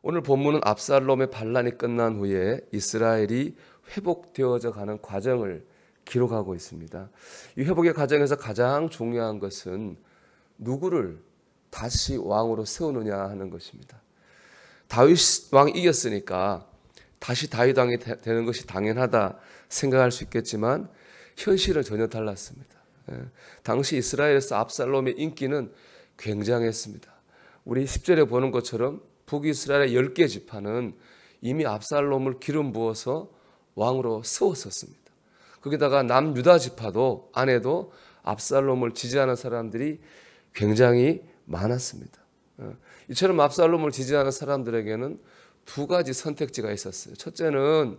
오늘 본문은 압살롬의 반란이 끝난 후에 이스라엘이 회복되어져 가는 과정을 기록하고 있습니다. 이 회복의 과정에서 가장 중요한 것은 누구를 다시 왕으로 세우느냐 하는 것입니다. 다윗 왕이 이겼으니까 다시 다윗 왕이 되는 것이 당연하다 생각할 수 있겠지만 현실은 전혀 달랐습니다. 당시 이스라엘에서 압살롬의 인기는 굉장했습니다. 우리 10절에 보는 것처럼 북이스라엘의 10개 지파는 이미 압살롬을 기름 부어서 왕으로 세웠었습니다. 거기다가 남유다 지파도 안에도 압살롬을 지지하는 사람들이 굉장히 많았습니다. 이처럼 압살롬을 지지하는 사람들에게는 두 가지 선택지가 있었어요. 첫째는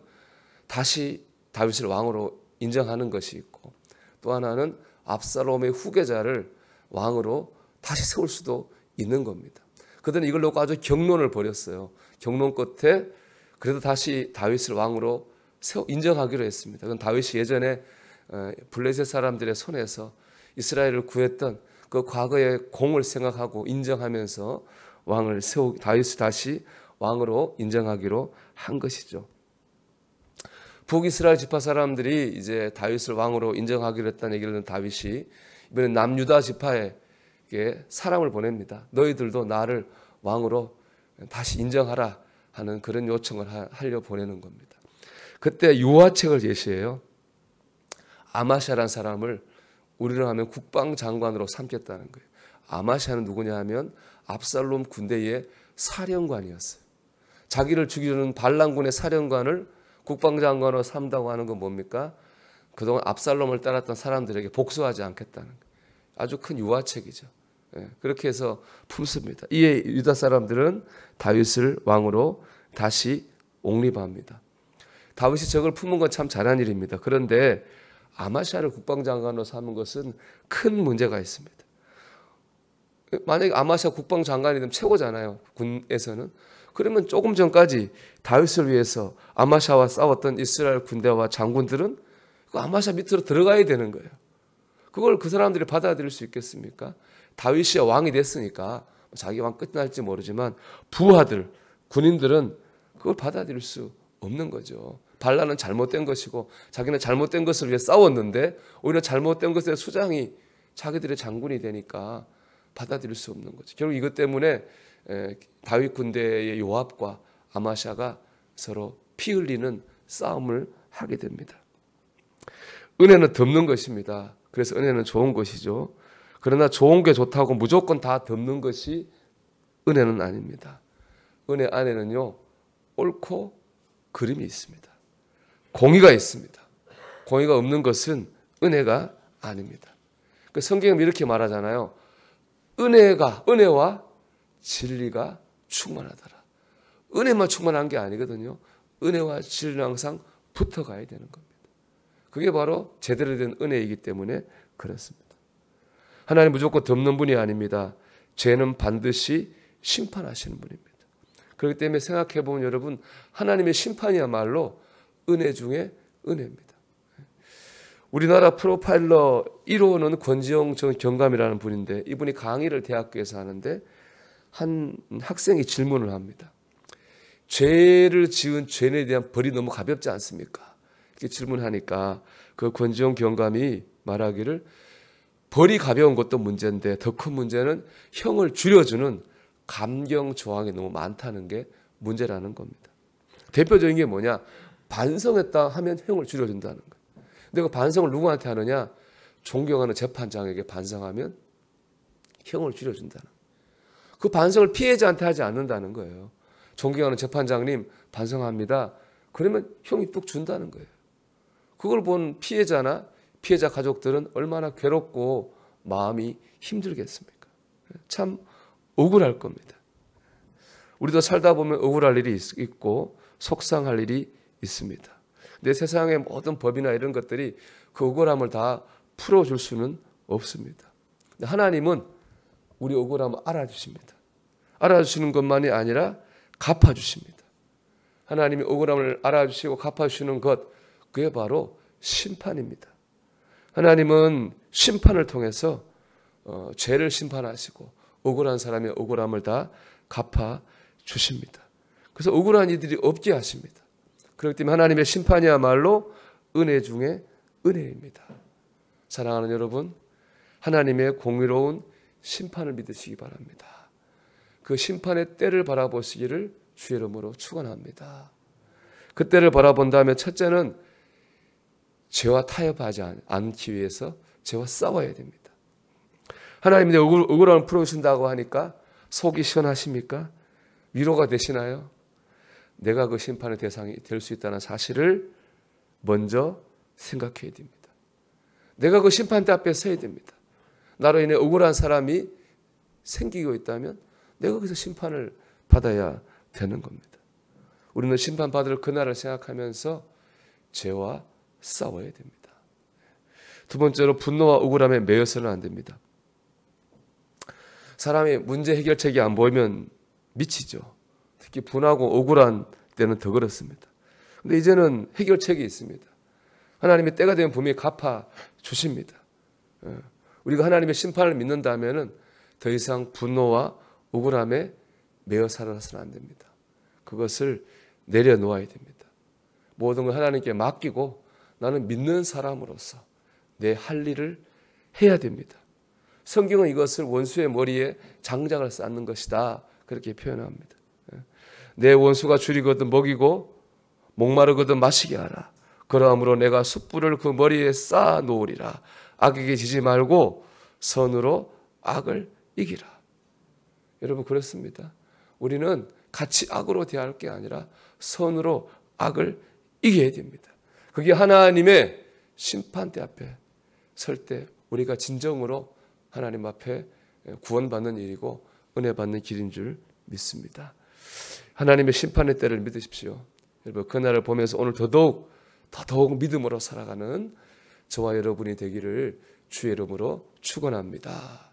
다시 다윗을 왕으로 인정하는 것이 있고, 또 하나는 압살롬의 후계자를 왕으로 다시 세울 수도 있는 겁니다. 그들은 이걸 놓고 아주 경론을 벌였어요. 경론 끝에 그래도 다시 다윗을 왕으로 인정하기로 했습니다. 그건 다윗이 예전에 블레셋 사람들의 손에서 이스라엘을 구했던 그 과거의 공을 생각하고 인정하면서 다윗을 다시 왕으로 인정하기로 한 것이죠. 북이스라엘 지파 사람들이 이제 다윗을 왕으로 인정하기로 했다는 얘기를 듣는 다윗이 이번에 남유다 지파에게 사람을 보냅니다. 너희들도 나를 왕으로 다시 인정하라 하는 그런 요청을 하려 보내는 겁니다. 그때 유화책을 제시해요. 아마샤라는 사람을 우리로 하면 국방장관으로 삼겠다는 거예요. 아마샤는 누구냐 하면 압살롬 군대의 사령관이었어요. 자기를 죽이려는 반란군의 사령관을 국방장관으로 삼다고 하는 건 뭡니까? 그동안 압살롬을 따랐던 사람들에게 복수하지 않겠다는 거예요. 아주 큰 유화책이죠. 그렇게 해서 품습니다. 이에 유다 사람들은 다윗을 왕으로 다시 옹립합니다. 다윗이 저걸 품은 건 참 잘한 일입니다. 그런데 아마샤를 국방장관으로 삼은 것은 큰 문제가 있습니다. 만약에 아마샤 국방장관이 되면 최고잖아요. 군에서는. 그러면 조금 전까지 다윗을 위해서 아마샤와 싸웠던 이스라엘 군대와 장군들은 그 아마샤 밑으로 들어가야 되는 거예요. 그걸 그 사람들이 받아들일 수 있겠습니까? 다윗이 왕이 됐으니까 자기 왕 끝날지 모르지만 부하들, 군인들은 그걸 받아들일 수 없는 거죠. 반란은 잘못된 것이고 자기는 잘못된 것을 위해 싸웠는데 오히려 잘못된 것의 수장이 자기들의 장군이 되니까 받아들일 수 없는 거죠. 결국 이것 때문에 다윗 군대의 요압과 아마샤가 서로 피 흘리는 싸움을 하게 됩니다. 은혜는 덮는 것입니다. 그래서 은혜는 좋은 것이죠. 그러나 좋은 게 좋다고 무조건 다 덮는 것이 은혜는 아닙니다. 은혜 안에는요, 옳고 그름이 있습니다. 공의가 있습니다. 공의가 없는 것은 은혜가 아닙니다. 성경은 이렇게 말하잖아요. 은혜와 진리가 충만하더라. 은혜만 충만한 게 아니거든요. 은혜와 진리는 항상 붙어가야 되는 겁니다. 그게 바로 제대로 된 은혜이기 때문에 그렇습니다. 하나님 무조건 덮는 분이 아닙니다. 죄는 반드시 심판하시는 분입니다. 그렇기 때문에 생각해보면 여러분, 하나님의 심판이야말로 은혜 중에 은혜입니다. 우리나라 프로파일러 1호는 권지영 전 경감이라는 분인데, 이분이 강의를 대학교에서 하는데 한 학생이 질문을 합니다. 죄를 지은 죄인에 대한 벌이 너무 가볍지 않습니까? 이렇게 질문하니까 그 권지영 경감이 말하기를 벌이 가벼운 것도 문제인데 더 큰 문제는 형을 줄여주는 감경 조항이 너무 많다는 게 문제라는 겁니다. 대표적인 게 뭐냐? 반성했다 하면 형을 줄여준다는 거예요. 근데 그 반성을 누구한테 하느냐? 존경하는 재판장에게 반성하면 형을 줄여준다는 거예요. 그 반성을 피해자한테 하지 않는다는 거예요. 존경하는 재판장님 반성합니다. 그러면 형이 뚝 준다는 거예요. 그걸 본 피해자나 피해자 가족들은 얼마나 괴롭고 마음이 힘들겠습니까? 참 억울할 겁니다. 우리도 살다 보면 억울할 일이 있고 속상할 일이 있습니다. 근데 세상의 모든 법이나 이런 것들이 그 억울함을 다 풀어줄 수는 없습니다. 근데 하나님은 우리 억울함을 알아주십니다. 알아주시는 것만이 아니라 갚아주십니다. 하나님이 억울함을 알아주시고 갚아주시는 것, 그게 바로 심판입니다. 하나님은 심판을 통해서 죄를 심판하시고 억울한 사람의 억울함을 다 갚아주십니다. 그래서 억울한 이들이 없게 하십니다. 그렇기 때문에 하나님의 심판이야말로 은혜 중에 은혜입니다. 사랑하는 여러분, 하나님의 공의로운 심판을 믿으시기 바랍니다. 그 심판의 때를 바라보시기를 주의 이름으로 축원합니다. 그 때를 바라본다면 첫째는 죄와 타협하지 않기 위해서 죄와 싸워야 됩니다. 하나님 내 억울함을 풀어주신다고 하니까 속이 시원하십니까? 위로가 되시나요? 내가 그 심판의 대상이 될 수 있다는 사실을 먼저 생각해야 됩니다. 내가 그 심판대 앞에 서야 됩니다. 나로 인해 억울한 사람이 생기고 있다면 내가 거기서 심판을 받아야 되는 겁니다. 우리는 심판받을 그날을 생각하면서 죄와 싸워야 됩니다. 두 번째로 분노와 억울함에 매여서는 안 됩니다. 사람이 문제 해결책이 안 보이면 미치죠. 특히 분하고 억울한 때는 더 그렇습니다. 근데 이제는 해결책이 있습니다. 하나님의 때가 되면 분명히 갚아 주십니다. 우리가 하나님의 심판을 믿는다면 더 이상 분노와 억울함에 매여 살아서는 안 됩니다. 그것을 내려놓아야 됩니다. 모든 걸 하나님께 맡기고 나는 믿는 사람으로서 내 할 일을 해야 됩니다. 성경은 이것을 원수의 머리에 장작을 쌓는 것이다 그렇게 표현합니다. 내 원수가 줄이거든 먹이고 목마르거든 마시게 하라. 그러므로 내가 숯불을 그 머리에 쌓아 놓으리라. 악에게 지지 말고 선으로 악을 이기라. 여러분 그렇습니다. 우리는 같이 악으로 대할 게 아니라 선으로 악을 이겨야 됩니다. 그게 하나님의 심판대 앞에 설 때 우리가 진정으로 하나님 앞에 구원받는 일이고 은혜 받는 길인 줄 믿습니다. 하나님의 심판의 때를 믿으십시오. 여러분 그날을 보면서 오늘 더더욱 믿음으로 살아가는 저와 여러분이 되기를 주의 이름으로 축원합니다.